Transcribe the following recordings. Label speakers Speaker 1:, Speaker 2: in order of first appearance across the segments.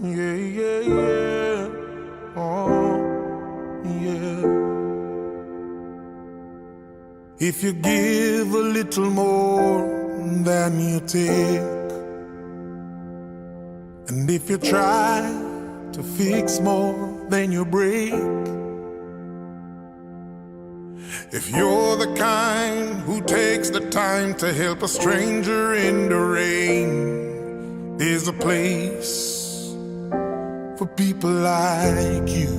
Speaker 1: Yeah, yeah, yeah. Oh, yeah. If you give a little more than you take, and if you try to fix more than you break, if you're the kind who takes the time to help a stranger in the rain, there's a place for people like you.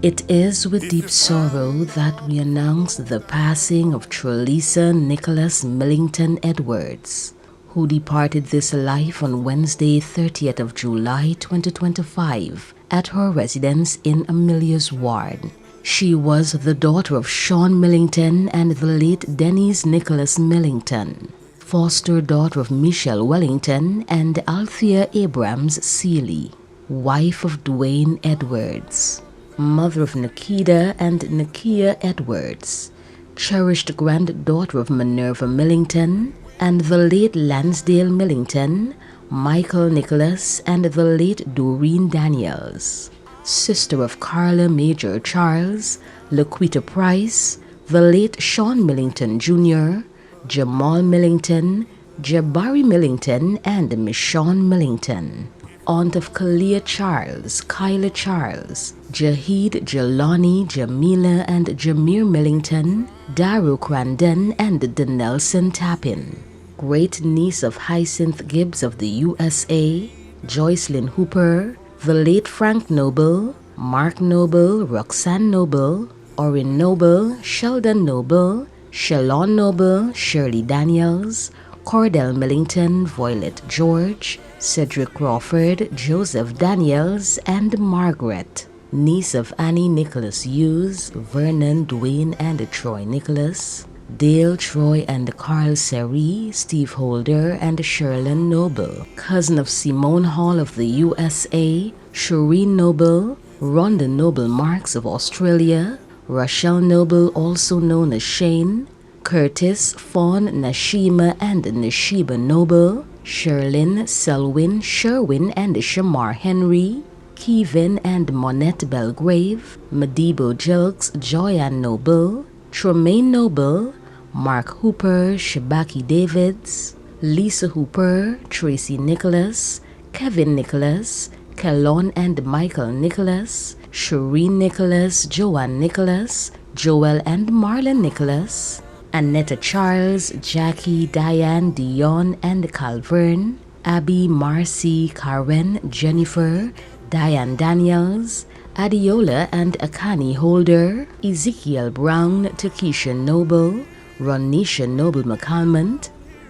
Speaker 2: It is with deep sorrow that we announce the passing of TRELISA Nicholas Millington Edwards, who departed this life on Wednesday, 30th of July 2025 at her residence in Amelia's Ward. She was the daughter of Sean Millington and the late Denise Nicholas Millington, foster daughter of Michelle Wellington and Althea Abrams Seeley, wife of Dwayne Edwards, mother of Nikita and Nakia Edwards, cherished granddaughter of Minerva Millington and the late Lansdale Millington, Michael Nicholas and the late Doreen Daniels, sister of Carla Major Charles, Laquita Price, the late Sean Millington Jr., Jamal Millington, Jabari Millington and Michonne Millington, aunt of Kalia Charles, Kyla Charles, Jahid Jelani, Jamila and Jameer Millington, Daru Crandon and Denelson Tappan, great niece of Hyacinth Gibbs of the USA, Joycelyn Hooper, the late Frank Noble, Mark Noble, Roxanne Noble, Orrin Noble, Sheldon Noble, Shalon Noble, Shirley Daniels, Cordell Millington, Violet George, Cedric Crawford, Joseph Daniels, and Margaret, niece of Annie Nicholas Hughes, Vernon, Dwayne, and Troy Nicholas, Dale, Troy, and Carl Seri, Steve Holder, and Sherlyn Noble, cousin of Simone Hall of the USA, Shireen Noble, Rhonda Noble Marks of Australia, Rochelle Noble, also known as Shane, Curtis, Fawn, Nashima, and Nashiba Noble, Sherlyn, Selwyn, Sherwin, and Shamar Henry, Kevin and Monette Belgrave, Madibo Jelks, Joyanne Noble, Tremaine Noble, Mark Hooper, Shabaki Davids, Lisa Hooper, Tracy Nicholas, Kevin Nicholas, Kellon and Michael Nicholas, Shireen Nicholas, Joanne Nicholas, Joel and Marlon Nicholas, Annetta Charles, Jackie, Diane, Dion and Calvern, Abby, Marcy, Karen, Jennifer, Diane Daniels, Adiola and Akani Holder, Ezekiel Brown, Takesha Noble, Ronisha Noble McCalmont,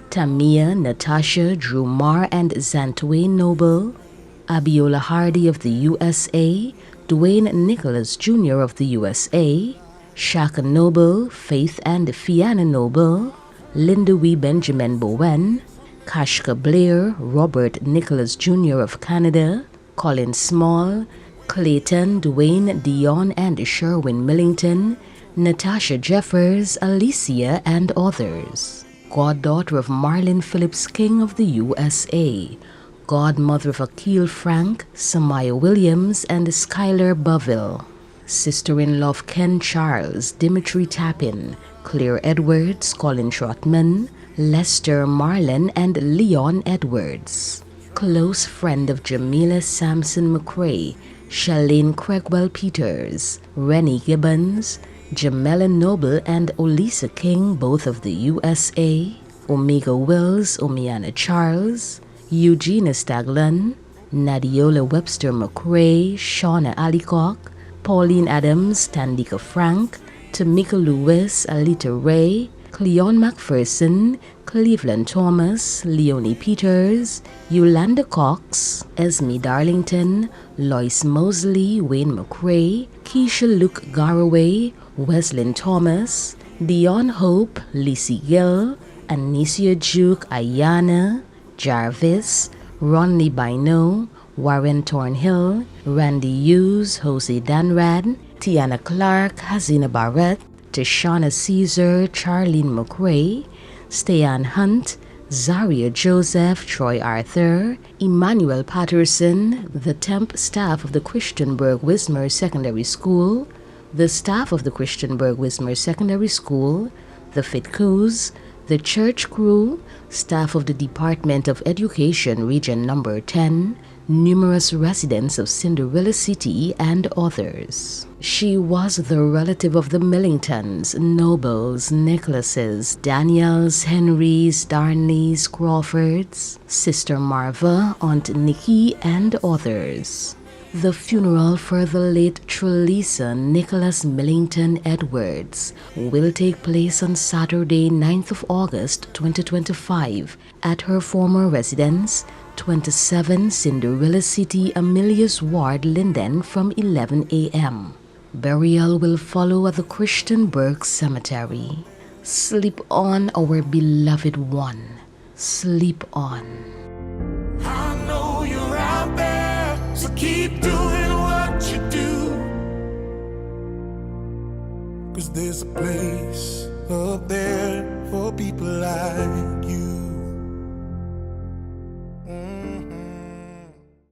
Speaker 2: Tamia, Natasha, Drew Marr and Zantway Noble, Abiola Hardy of the USA, Dwayne Nicholas Jr. of the USA, Shaka Noble, Faith and Fianna Noble, Linda Wee Benjamin Bowen, Kashka Blair, Robert Nicholas Jr. of Canada, Colin Small, Clayton, Dwayne, Dion and Sherwin Millington, Natasha Jeffers, Alicia and others. Goddaughter of Marlon Phillips King of the USA, godmother of Akil Frank, Samaya Williams and Skylar Boville, sister-in-law of Ken Charles, Dimitri Tappan, Claire Edwards, Colin Trotman, Lester Marlon and Leon Edwards, close friend of Jamila Sampson McCrae, Shalane Craigwell Peters, Rennie Gibbons, Jamela Noble and Olisa King, both of the USA, Omega Wills, Omiana Charles, Eugenia Staglin, Nadiola Webster McCrae, Shauna Alicock, Pauline Adams, Tandika Frank, Tamika Lewis, Alita Ray, Cleon McPherson, Cleveland Thomas, Leonie Peters, Yolanda Cox, Esme Darlington, Lois Mosley, Wayne McCrae, Keisha Luke Garraway, Weslyn Thomas, Dion Hope, Lissy Gill, Anicia Duke, Ayana, Jarvis, Ronley Bino, Warren Thornhill, Randy Hughes, Jose Danrad, Tiana Clark, Hazina Barrett, Tishana Caesar, Charlene McRae, Stayan Hunt, Zaria Joseph, Troy Arthur, Emmanuel Patterson, the temp staff of the Christianburg Wismer Secondary School, the staff of the Christianburg Wismer Secondary School, the Fitcos, the church crew, staff of the Department of Education Region Number 10, numerous residents of Cinderella City, and others. She was the relative of the Millingtons, Nobles, Nicholases, Daniels, Henrys, Darnleys, Crawfords, Sister Marva, Aunt Nikki, and others. The funeral for the late TRELISA Nicholas Millington Edwards will take place on Saturday, 9th of August 2025 at her former residence, 27 Cinderella City, Amelius Ward, Linden, from 11 a.m. Burial will follow at the Christianburg Cemetery. Sleep on, our beloved one. Sleep on.
Speaker 1: I know you're out there, so keep doing what you do. 'Cause there's a place up there for people like you.